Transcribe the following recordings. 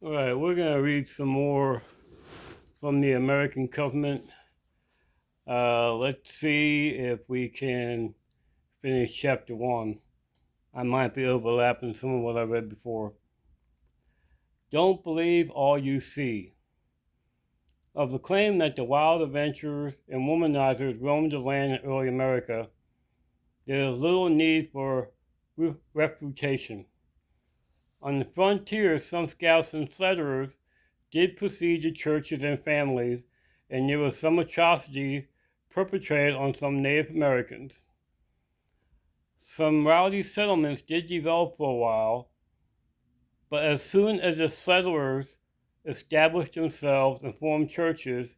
All right, we're going to read some more from the American Covenant. Let's see if we can finish chapter 1. I might be overlapping some of what I read before. Don't believe all you see. Of the claim that the wild adventurers and womanizers roamed the land in early America, there is little need for refutation. On the frontier, some scouts and slatterers did proceed to churches and families, and there were some atrocities perpetrated on some Native Americans. Some rowdy settlements did develop for a while, but as soon as the settlers established themselves and formed churches,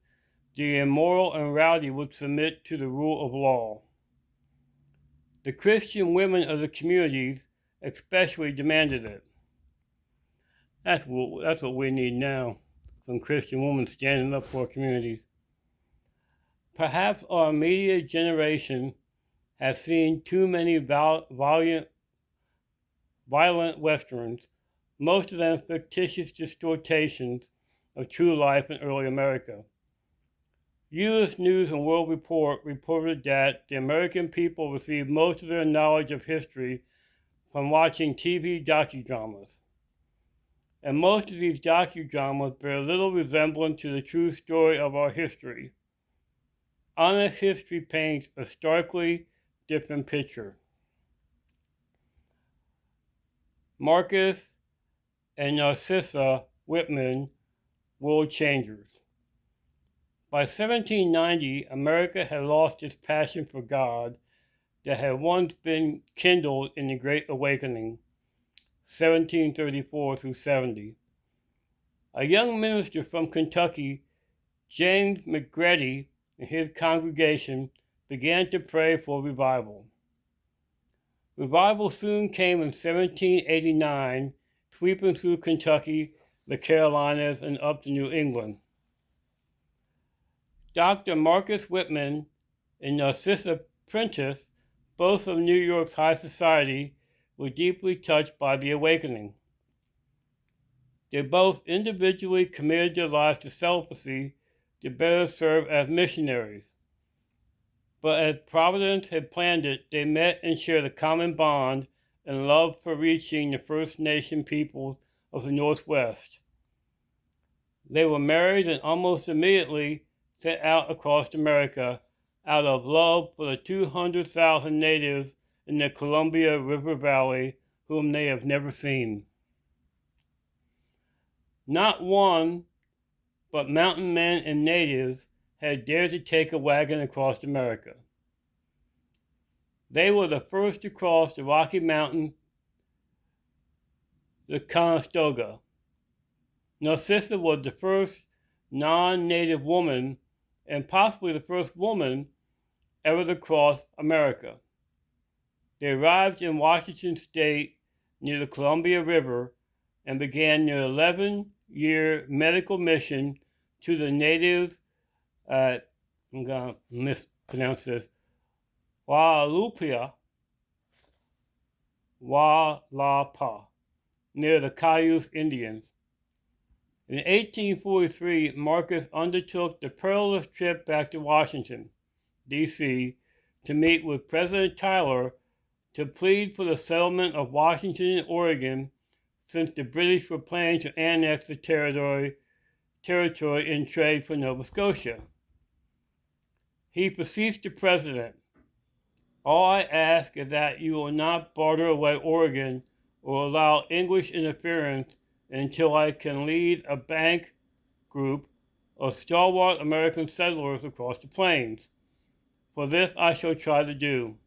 the immoral and rowdy would submit to the rule of law. The Christian women of the communities especially demanded it. That's what we need now. Some Christian women standing up for our communities. Perhaps our immediate generation has seen too many violent westerns, most of them fictitious distortions of true life in early America. U.S. News and World Report reported that the American people received most of their knowledge of history from watching TV docudramas. And most of these docudramas bear little resemblance to the true story of our history. Honest history paints a starkly different picture. Marcus and Narcissa Whitman, World Changers. By 1790, America had lost its passion for God that had once been kindled in the Great Awakening, 1734 through 70. A young minister from Kentucky, James McGrady, and his congregation began to pray for revival. Revival soon came in 1789, sweeping through Kentucky, the Carolinas, and up to New England. Dr. Marcus Whitman and Narcissa Prentice, both of New York's high society, were deeply touched by the awakening. They both individually committed their lives to celibacy to better serve as missionaries. But as Providence had planned it, they met and shared a common bond and love for reaching the First Nation peoples of the Northwest. They were married and almost immediately set out across America out of love for the 200,000 natives in the Columbia River Valley whom they have never seen. Not one, but mountain men and natives had dared to take a wagon across America. They were the first to cross the Rocky Mountain, the Conestoga. Narcissa was the first non-native woman and possibly the first woman ever to cross America. They arrived in Washington State near the Columbia River and began their 11-year medical mission to the natives at, I'm going to mispronounce this, Walapa, near the Cayuse Indians. In 1843, Marcus undertook the perilous trip back to Washington, D.C., to meet with President Tyler to plead for the settlement of Washington and Oregon, since the British were planning to annex the territory in trade for Nova Scotia. He beseeched the president, "All I ask is that you will not barter away Oregon or allow English interference until I can lead a bank group of stalwart American settlers across the plains. For this I shall try to do."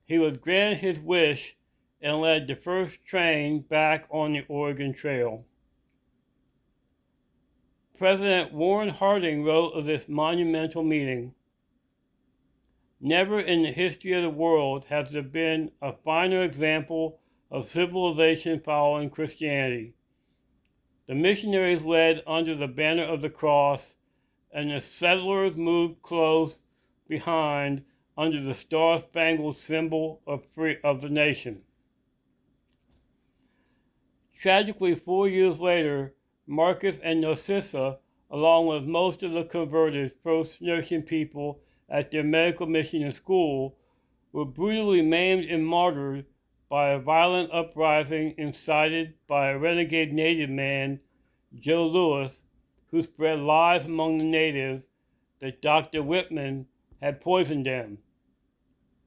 He was granted his wish and led the first train back on the Oregon Trail. President Warren Harding wrote of this monumental meeting, "Never in the history of the world has there been a finer example of civilization following Christianity. The missionaries led under the banner of the cross, and the settlers moved close behind under the star-spangled symbol of the nation." Tragically, 4 years later, Marcus and Narcissa, along with most of the converted pro-nursing people at their medical mission and school, were brutally maimed and martyred by a violent uprising incited by a renegade native man, Joe Louis, who spread lies among the natives that Dr. Whitman had poisoned them.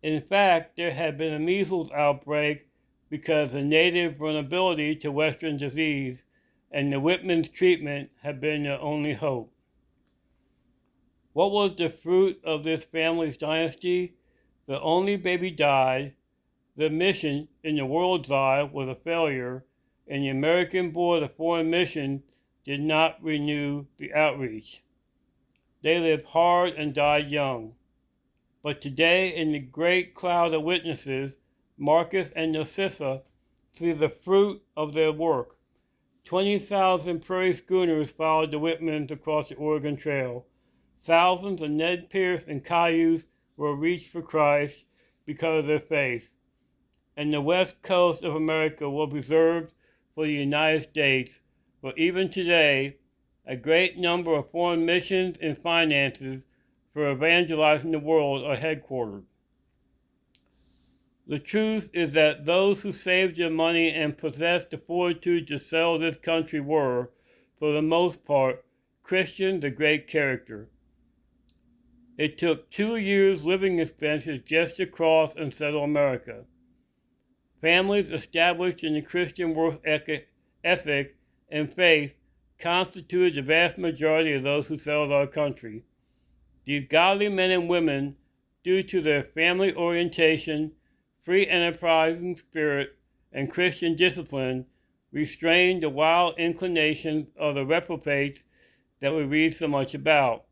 In fact, there had been a measles outbreak because of native vulnerability to Western disease, and the Whitman's treatment had been their only hope. What was the fruit of this family's dynasty? The only baby died, the mission, in the world's eye, was a failure, and the American Board of Foreign Missions did not renew the outreach. They lived hard and died young. But today, in the great cloud of witnesses, Marcus and Narcissa see the fruit of their work. 20,000 prairie schooners followed the Whitmans across the Oregon Trail. Thousands of Ned Pierce and Cayuse were reached for Christ because of their faith. And the west coast of America was reserved for the United States, where even today, a great number of foreign missions and finances for evangelizing the world are headquartered. The truth is that those who saved their money and possessed the fortitude to sell this country were, for the most part, Christians of great character. It took 2 years' living expenses just to cross and settle America. Families established in the Christian work ethic and faith constituted the vast majority of those who settled our country. These godly men and women, due to their family orientation, free enterprising spirit, and Christian discipline, restrained the wild inclinations of the reprobates that we read so much about.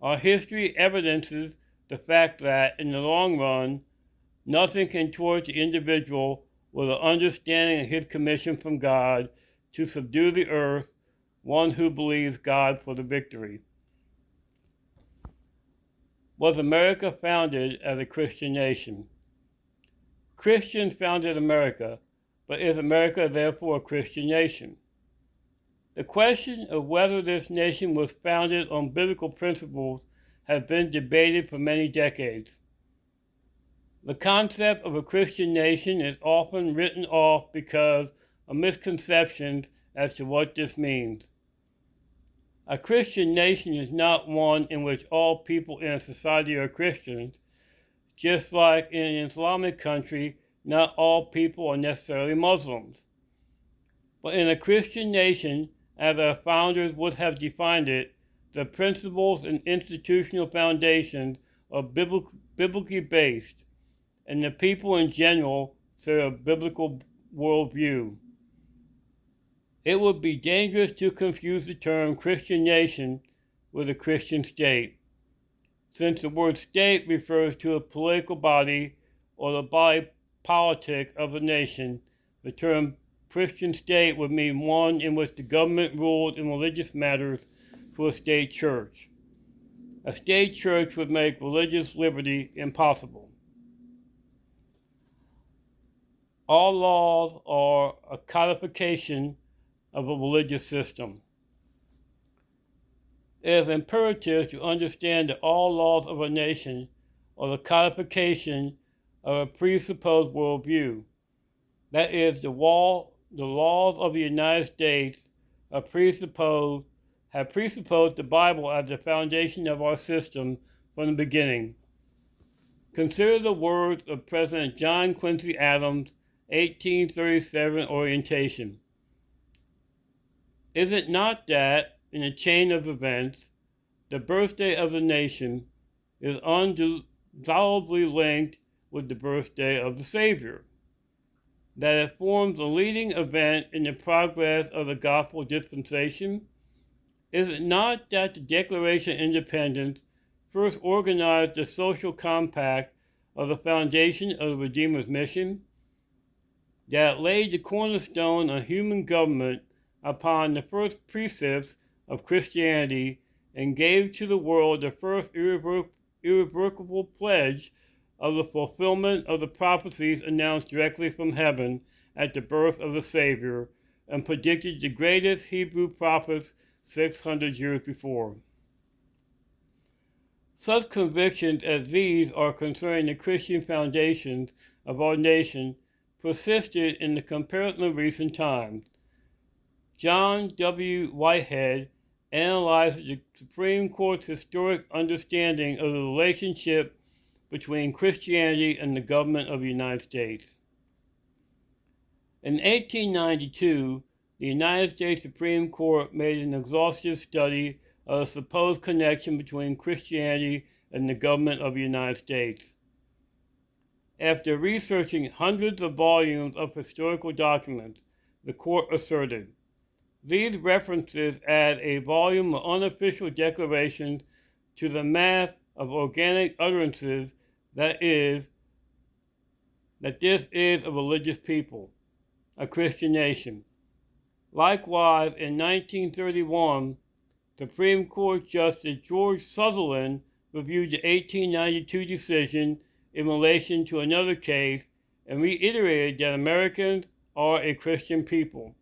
Our history evidences the fact that, in the long run, nothing can thwart the individual with an understanding of his commission from God to subdue the earth, one who believes God for the victory. Was America founded as a Christian nation? Christians founded America, but is America therefore a Christian nation? The question of whether this nation was founded on biblical principles has been debated for many decades. The concept of a Christian nation is often written off because of misconceptions as to what this means. A Christian nation is not one in which all people in a society are Christians, just like in an Islamic country, not all people are necessarily Muslims. But in a Christian nation, as our founders would have defined it, the principles and institutional foundations are biblically based, and the people in general share a biblical worldview. It would be dangerous to confuse the term Christian nation with a Christian state, since the word state refers to a political body or the body politic of a nation. The term Christian state would mean one in which the government ruled in religious matters for a state church. A state church would make religious liberty impossible. All laws are a codification of a religious system. It is imperative to understand that all laws of a nation are the codification of a presupposed worldview. That is, the laws of the United States have presupposed the Bible as the foundation of our system from the beginning. Consider the words of President John Quincy Adams' 1837 orientation. Is it not that, in a chain of events, the birthday of the nation is undissolubly linked with the birthday of the Savior? That it forms a leading event in the progress of the gospel dispensation? Is it not that the Declaration of Independence first organized the social compact of the foundation of the Redeemer's mission? That it laid the cornerstone of human government upon the first precepts of Christianity and gave to the world the first irrevocable pledge of the fulfillment of the prophecies announced directly from heaven at the birth of the Savior, and predicted the greatest Hebrew prophets 600 years before. Such convictions as these are concerning the Christian foundations of our nation persisted in the comparatively recent times. John W. Whitehead analyzed the Supreme Court's historic understanding of the relationship between Christianity and the government of the United States. In 1892, the United States Supreme Court made an exhaustive study of the supposed connection between Christianity and the government of the United States. After researching hundreds of volumes of historical documents, the court asserted, "These references add a volume of unofficial declarations to the mass of organic utterances that this is a religious people, a Christian nation." Likewise, in 1931, Supreme Court Justice George Sutherland reviewed the 1892 decision in relation to another case and reiterated that Americans are a Christian people.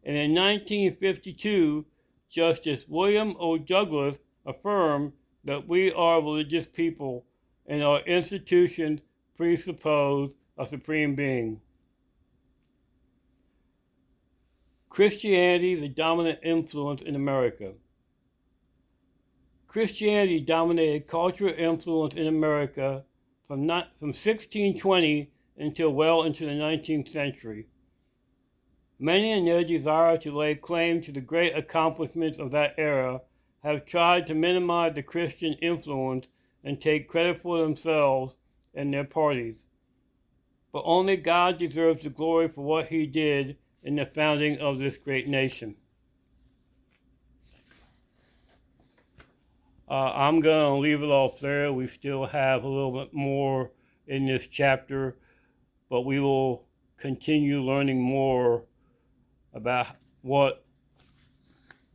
And in 1952, Justice William O. Douglas affirmed that we are a religious people and our institutions presuppose a supreme being. Christianity, the dominant influence in America. Christianity dominated cultural influence in America from 1620 until well into the 19th century. Many in their desire to lay claim to the great accomplishments of that era have tried to minimize the Christian influence and take credit for themselves and their parties. But only God deserves the glory for what he did in the founding of this great nation. I'm going to leave it off there. We still have a little bit more in this chapter, but we will continue learning more about what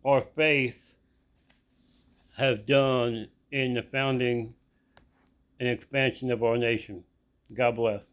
our faith has done in the founding and expansion of our nation. God bless.